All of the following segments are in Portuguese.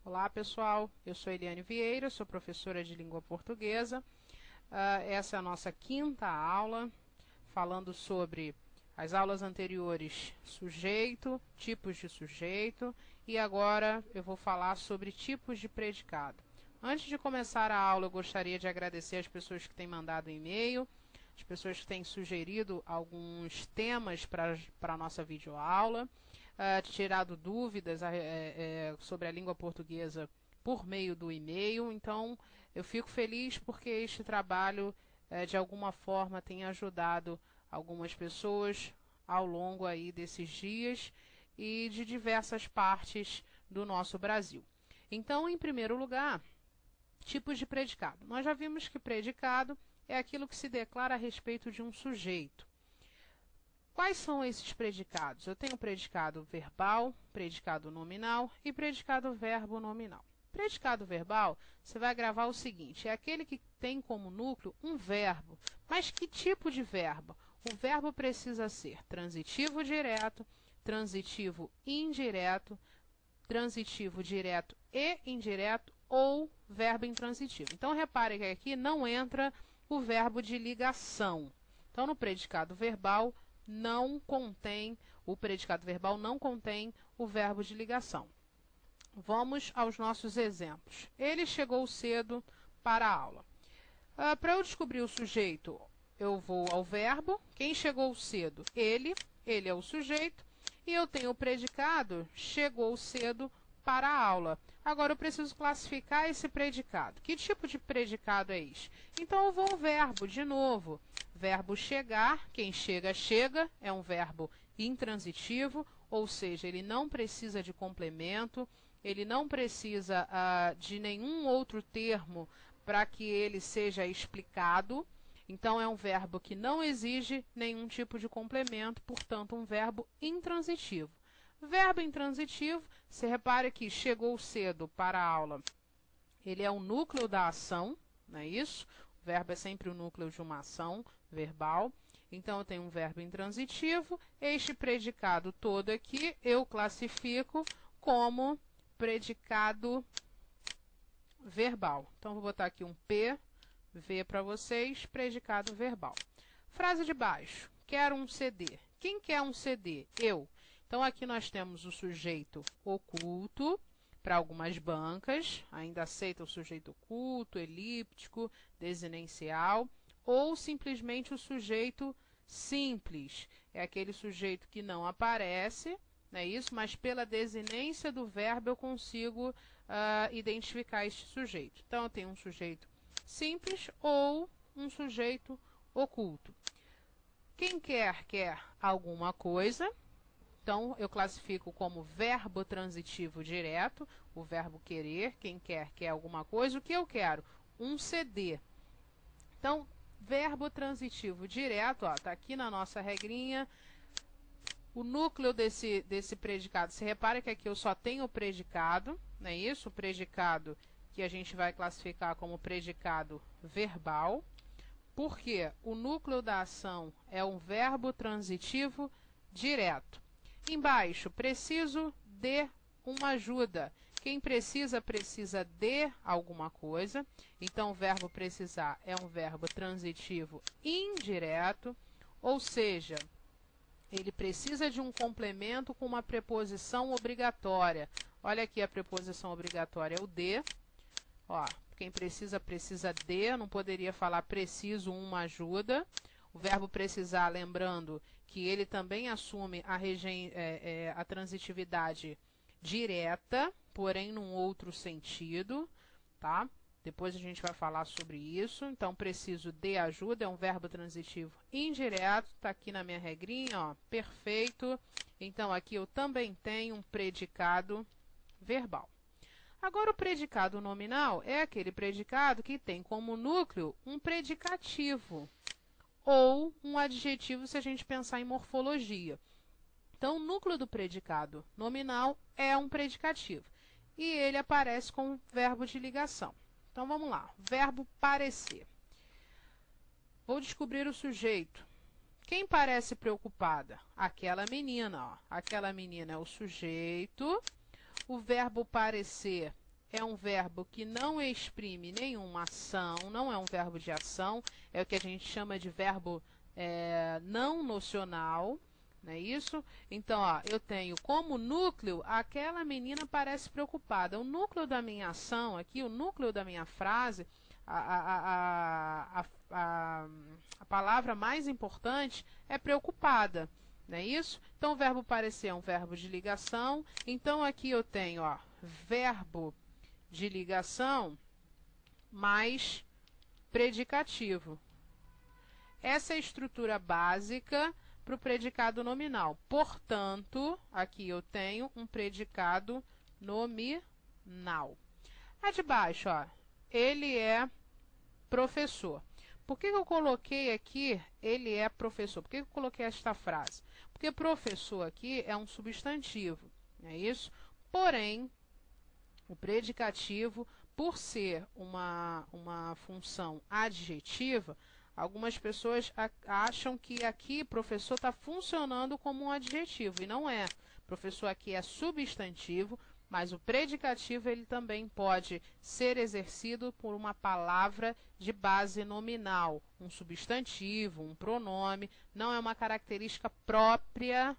Olá pessoal, eu sou Eliane Vieira, sou professora de língua portuguesa. Essa é a nossa quinta aula, falando sobre as aulas anteriores, sujeito, tipos de sujeito, e agora eu vou falar sobre tipos de predicado. Antes de começar a aula, eu gostaria de agradecer as pessoas que têm mandado e-mail, as pessoas que têm sugerido alguns temas para a nossa videoaula, tirado dúvidas sobre a língua portuguesa por meio do e-mail. Então, eu fico feliz porque este trabalho, de alguma forma, tem ajudado algumas pessoas ao longo aí desses dias e de diversas partes do nosso Brasil. Então, em primeiro lugar, tipos de predicado. Nós já vimos que predicado é aquilo que se declara a respeito de um sujeito. Quais são esses predicados? Eu tenho predicado verbal, predicado nominal e predicado verbo nominal. Predicado verbal, você vai gravar o seguinte, é aquele que tem como núcleo um verbo. Mas que tipo de verbo? O verbo precisa ser transitivo direto, transitivo indireto, transitivo direto e indireto ou verbo intransitivo. Então, repare que aqui não entra o verbo de ligação. Então, no predicado verbal, o predicado verbal não contém o verbo de ligação. Vamos aos nossos exemplos. Ele chegou cedo para a aula. Para eu descobrir o sujeito, eu vou ao verbo. Quem chegou cedo? Ele é o sujeito. E eu tenho o predicado, chegou cedo para a aula. Agora eu preciso classificar esse predicado. Que tipo de predicado é este? Então eu vou ao verbo de novo. Verbo chegar, quem chega, chega, é um verbo intransitivo, ou seja, ele não precisa de complemento, ele não precisa de nenhum outro termo para que ele seja explicado. Então, é um verbo que não exige nenhum tipo de complemento, portanto, um verbo intransitivo. Verbo intransitivo, você repare que chegou cedo para a aula, ele é o núcleo da ação, não é isso? O verbo é sempre o núcleo de uma ação verbal. Então, eu tenho um verbo intransitivo. Este predicado todo aqui eu classifico como predicado verbal. Então, vou botar aqui um PV para vocês, predicado verbal. Frase de baixo, quero um CD. Quem quer um CD? Eu. Então, aqui nós temos o sujeito oculto, para algumas bancas, ainda aceita o sujeito oculto, elíptico, desinencial, ou simplesmente o sujeito simples. É aquele sujeito que não aparece, não é isso? Mas pela desinência do verbo eu consigo identificar este sujeito. Então, eu tenho um sujeito simples ou um sujeito oculto. Quem quer alguma coisa. Então, eu classifico como verbo transitivo direto, o verbo querer, quem quer alguma coisa. O que eu quero? Um CD. Então, verbo transitivo direto, está aqui na nossa regrinha. O núcleo desse predicado, você repara que aqui eu só tenho o predicado, não é isso? O predicado que a gente vai classificar como predicado verbal, porque o núcleo da ação é um verbo transitivo direto. Embaixo, preciso de uma ajuda. Quem precisa de alguma coisa. Então, o verbo precisar é um verbo transitivo indireto, ou seja, ele precisa de um complemento com uma preposição obrigatória. Olha aqui a preposição obrigatória, é o de. Ó, quem precisa de, não poderia falar preciso uma ajuda. O verbo precisar, lembrando que ele também assume a transitividade direta, porém num outro sentido, tá? Depois a gente vai falar sobre isso. Então, preciso de ajuda é um verbo transitivo indireto, está aqui na minha regrinha, ó, perfeito. Então, aqui eu também tenho um predicado verbal. Agora, o predicado nominal é aquele predicado que tem como núcleo um predicativo ou um adjetivo, se a gente pensar em morfologia. Então, o núcleo do predicado nominal é um predicativo. E ele aparece com o verbo de ligação. Então, vamos lá. Verbo parecer. Vou descobrir o sujeito. Quem parece preocupada? Aquela menina. Ó. Aquela menina é o sujeito. O verbo parecer é um verbo que não exprime nenhuma ação, não é um verbo de ação, é o que a gente chama de verbo não nocional, não é isso? Então, ó, eu tenho como núcleo, aquela menina parece preocupada. O núcleo da minha ação aqui, o núcleo da minha frase, a palavra mais importante é preocupada, não é isso? Então, o verbo parecer é um verbo de ligação. Então, aqui eu tenho, ó, verbo de ligação mais predicativo. Essa é a estrutura básica para o predicado nominal. Portanto, aqui eu tenho um predicado nominal. A de baixo, ó, ele é professor. Por que eu coloquei aqui ele é professor? Por que eu coloquei esta frase? Porque professor aqui é um substantivo, não é isso? Porém, o predicativo, por ser uma função adjetiva, algumas pessoas acham que aqui professor está funcionando como um adjetivo, e não é. Professor aqui é substantivo, mas o predicativo ele também pode ser exercido por uma palavra de base nominal, um substantivo, um pronome, não é uma característica própria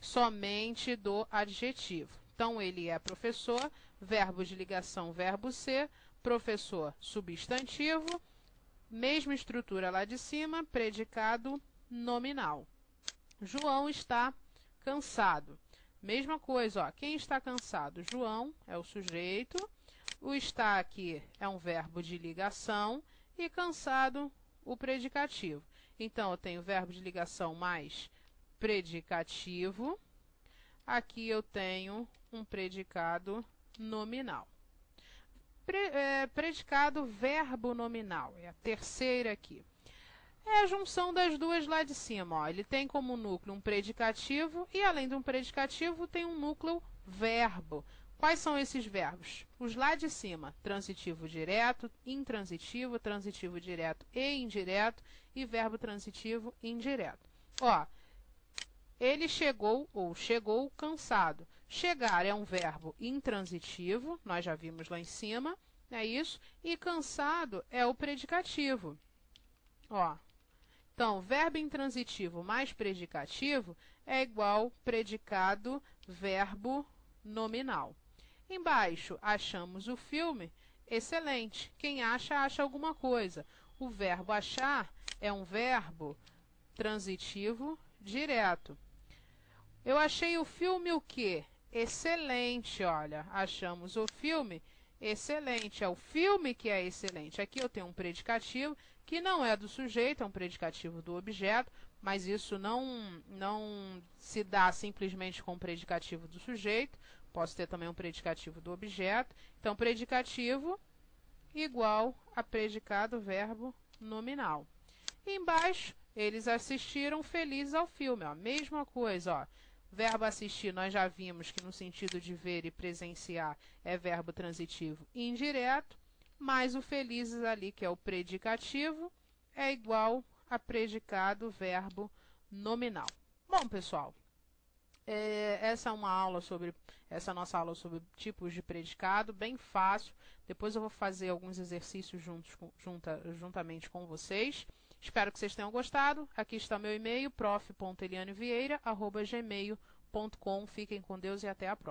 somente do adjetivo. Então, ele é professor, verbo de ligação, verbo ser, professor, substantivo, mesma estrutura lá de cima, predicado nominal. João está cansado. Mesma coisa, ó, quem está cansado? João é o sujeito, o está aqui é um verbo de ligação e cansado o predicativo. Então, eu tenho verbo de ligação mais predicativo. Aqui eu tenho um predicado nominal. Predicado verbo nominal, é a terceira aqui. É a junção das duas lá de cima. Ó. Ele tem como núcleo um predicativo e, além de um predicativo, tem um núcleo verbo. Quais são esses verbos? Os lá de cima, transitivo direto, intransitivo, transitivo direto e indireto, e verbo transitivo indireto. Ó, ele chegou ou chegou cansado. Chegar é um verbo intransitivo, nós já vimos lá em cima, é isso? E cansado é o predicativo. Ó, então, verbo intransitivo mais predicativo é igual predicado verbo nominal. Embaixo, achamos o filme excelente. Quem acha, acha alguma coisa. O verbo achar é um verbo transitivo direto. Eu achei o filme o quê? Excelente, olha. Achamos o filme excelente. É o filme que é excelente. Aqui eu tenho um predicativo que não é do sujeito, é um predicativo do objeto, mas isso não se dá simplesmente com o predicativo do sujeito. Posso ter também um predicativo do objeto. Então, predicativo igual a predicado verbo nominal. E embaixo, eles assistiram felizes ao filme. Ó. Mesma coisa, ó. Verbo assistir, nós já vimos que no sentido de ver e presenciar é verbo transitivo indireto, mais o felizes ali, que é o predicativo, é igual a predicado verbo nominal. Bom, pessoal, essa é uma aula sobre, essa nossa aula sobre tipos de predicado, bem fácil. Depois eu vou fazer alguns exercícios juntamente com vocês. Espero que vocês tenham gostado. Aqui está meu e-mail, prof.elianevieira@gmail.com. Fiquem com Deus e até a próxima.